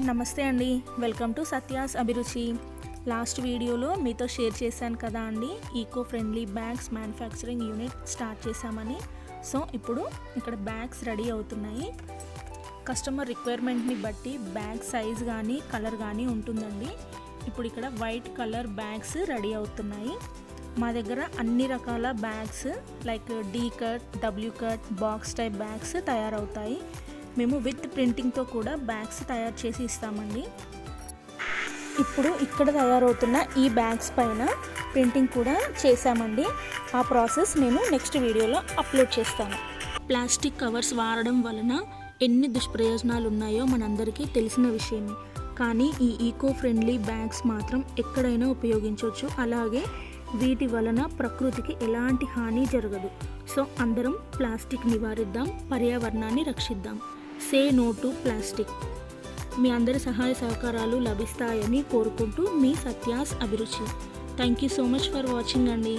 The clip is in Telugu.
నమస్తే అండి, వెల్కమ్ టు సత్యాస్ అభిరుచి. లాస్ట్ వీడియోలో మీతో షేర్ చేశాను కదా అండి, eco friendly bags manufacturing unit start చేశామని. సో ఇప్పుడు ఇక్కడ బ్యాగ్స్ రెడీ అవుతున్నాయి. కస్టమర్ రిక్వైర్మెంట్ని బట్టి బ్యాగ్ సైజ్ కానీ కలర్ కానీ ఉంటుందండి. ఇప్పుడు ఇక్కడ వైట్ కలర్ బ్యాగ్స్ రెడీ అవుతున్నాయి. మా దగ్గర అన్ని రకాల bags like D cut, W cut, box type bags తయారవుతాయి. మేము విత్ ప్రింటింగ్తో కూడా బ్యాగ్స్ తయారు చేసి ఇస్తామండి. ఇప్పుడు ఇక్కడ తయారవుతున్న ఈ బ్యాగ్స్ పైన ప్రింటింగ్ కూడా చేశామండి. ఆ ప్రాసెస్ నేను నెక్స్ట్ వీడియోలో అప్లోడ్ చేస్తాను. ప్లాస్టిక్ కవర్స్ వాడడం వలన ఎన్ని దుష్ప్రయోజనాలు ఉన్నాయో మనందరికీ తెలిసిన విషయమే. కానీ ఈ ఈకో ఫ్రెండ్లీ బ్యాగ్స్ మాత్రం ఎక్కడైనా ఉపయోగించవచ్చు. అలాగే వీటి వలన ప్రకృతికి ఎలాంటి హాని జరగదు. సో అందరం ప్లాస్టిక్ నివారిద్దాం, పర్యావరణాన్ని రక్షిద్దాం. Say no to plastic. మీ అందరి సహాయ సహకారాలు లభిస్తాయని కోరుకుంటూ మీ Satya's Abhiruchi. Thank you so much for watching అండి.